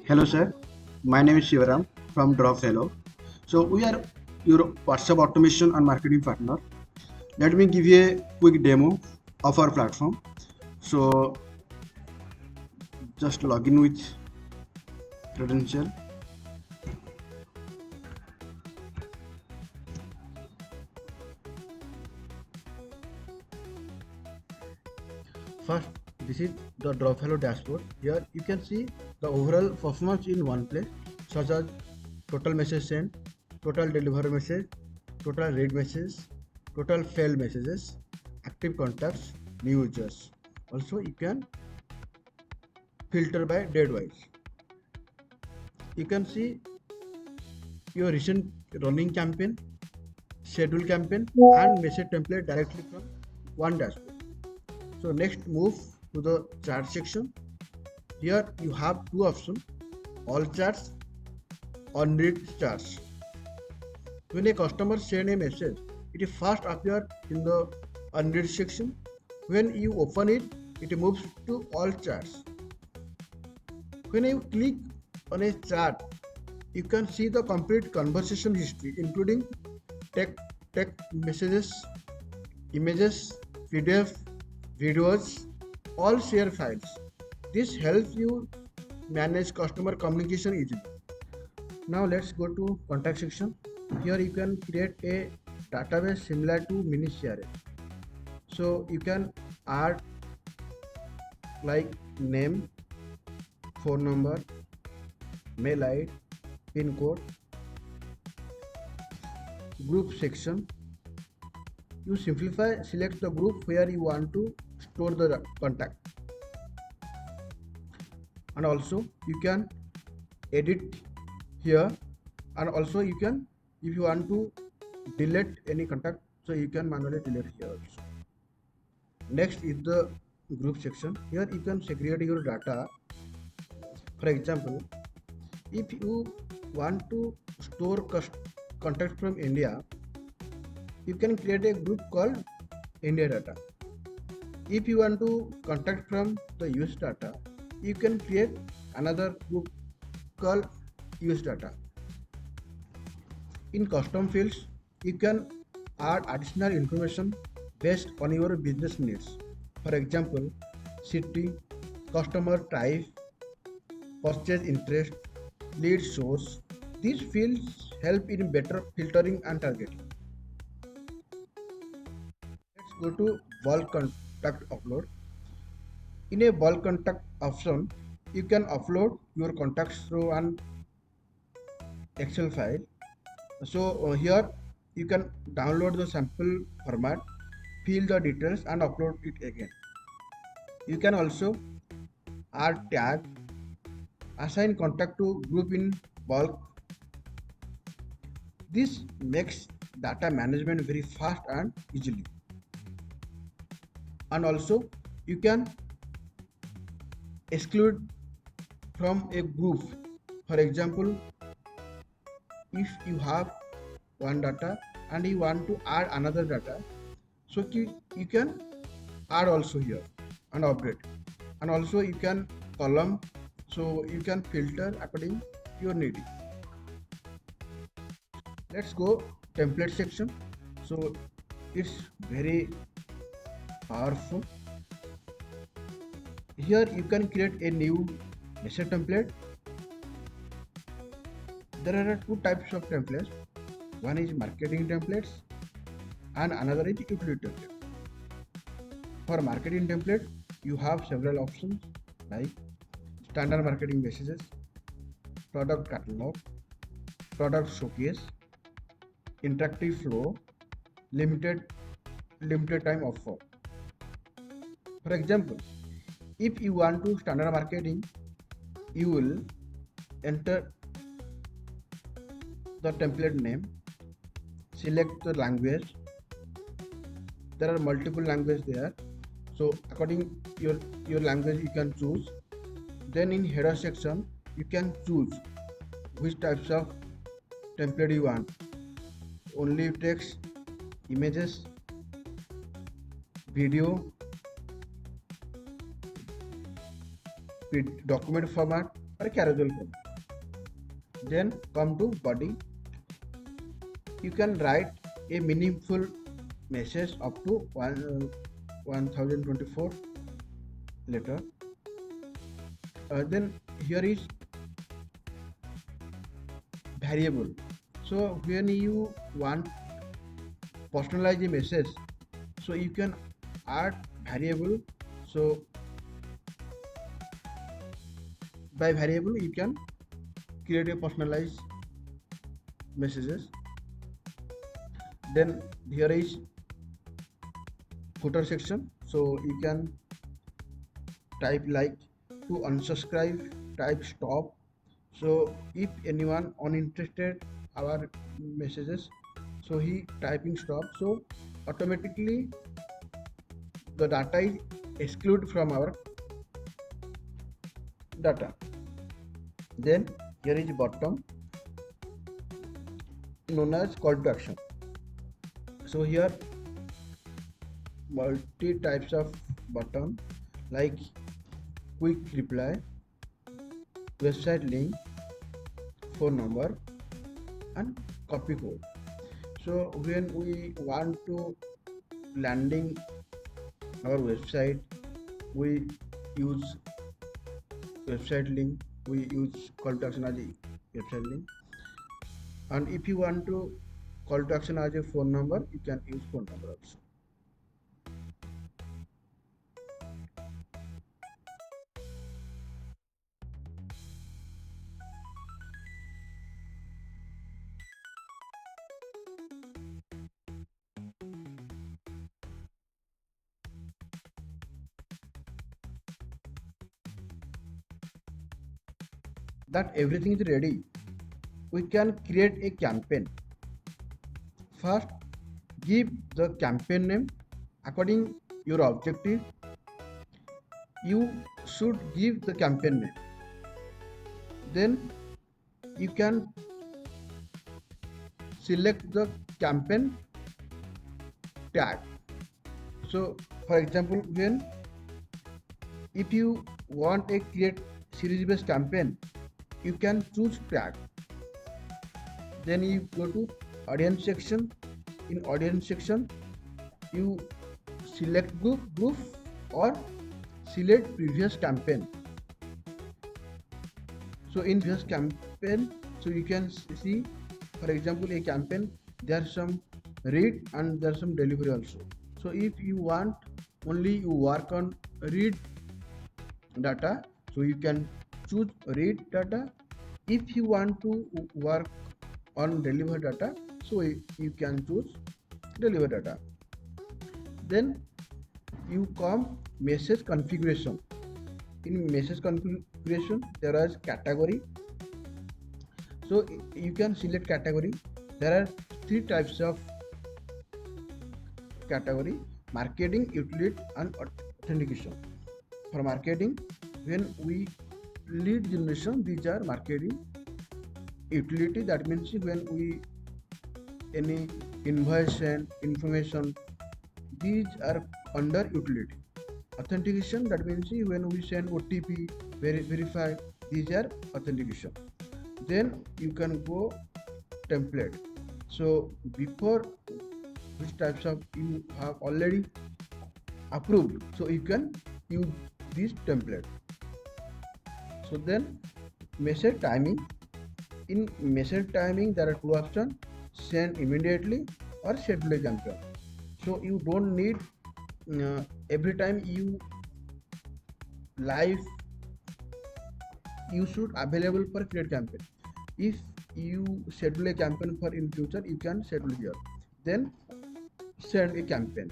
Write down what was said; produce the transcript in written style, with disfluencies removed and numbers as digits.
Hello, sir. My name is Shivaram from Drop Hello. So we are your WhatsApp automation and marketing partner. Let me give you a quick demo of our platform. So just log in with credential. First, this is the Drop Hello dashboard. Here you can see the overall performance in one place, such as total message sent, total delivery message, total read message, total failed messages, active contacts, new users. Also, you can filter by date wise. You can see your recent running campaign, schedule campaign, and message template directly from one dashboard. So next, move to the chat section. Here you have two options: all chats, unread chats. When a customer sends a message, it first appears in the unread section. When you open it, it moves to all chats. When you click on a chat, you can see the complete conversation history, including text, text messages, images, PDF, videos, all share files. This helps you manage customer communication easily. Now let's go to contact section. Here you can create a database similar to mini CRM. So you can add like name, phone number, mail ID, pin code, group section. You simplify, select the group where you want to store the contact, and also you can edit here, and also you can, if you want to delete any contact, so you can manually delete here also. Next is the group section. Here you can segregate your data. For example, if you want to store contacts from India, you can create a group called India data. If you want to contact from the US data, you can create another group called US data. In custom fields, you can add additional information based on your business needs. For example, city, customer type, purchase interest, lead source. These fields help in better filtering and targeting. Let's go to bulk contact upload. In a bulk contact option, you can upload your contacts through an Excel file. So here you can download the sample format, fill the details and upload it again. You can also add tag, assign contact to group in bulk. This makes data management very fast and easily. And also you can exclude from a group. For example, if you have one data and you want to add another data, so you can add also here and update. And also you can column, so you can filter according to your need. Let's go template section. So it's very powerful. Here you can create a new message template. There are two types of templates. One is marketing templates and another is utility template. For marketing template, you have several options like standard marketing messages, product catalog, product showcase, interactive flow, limited time offer. For example, if you want to standard marketing, you will enter the template name, select the language. There are multiple languages there, so according your language you can choose. Then in header section you can choose which types of template you want: only text, images, video, document format or carousel format. Then come to body. You can write a meaningful message up to 1024 letter. Then here is variable. So when you want personalize a message, so you can add variable. So by variable you can create a personalized messages. Then here is footer section, so you can type like to unsubscribe, type stop. So if anyone uninterested our messages, so he typing stop, so automatically the data is excluded from our data. Then here is bottom, known as call to action. So here multi types of button like quick reply, website link, phone number, and copy code. So when we want to landing our website, we use website link, we use call to action as a website link. And if you want to call to action as a phone number, you can use phone number also. That everything is ready, we can create a campaign. First, give the campaign name according your objective. You should give the campaign name. Then you can select the campaign tag. So for example, when if you want a create series based campaign, you can choose tag. Then you go to audience section. In audience section, you select group or select previous campaign. So in previous campaign, so you can see, for example, a campaign, there are some read and there are some delivery also. So if you want only you work on read data, so you can choose read data. If you want to work on deliver data, so you can choose deliver data. Then you come message configuration. In message configuration, there is category. So you can select category. There are three types of category: marketing, utility, and authentication. For marketing, when we lead generation, these are marketing. Utility, that means when we any invoice and information, these are under utility. Authentication, that means when we send OTP, verify, these are authentication. Then you can go template. So before which types of you have already approved, so you can use this template. So then message timing. In message timing, there are two options: send immediately or schedule a campaign. So you don't need every time you live, you should available for create campaign. If you schedule a campaign for in future, you can schedule here. Then send a campaign.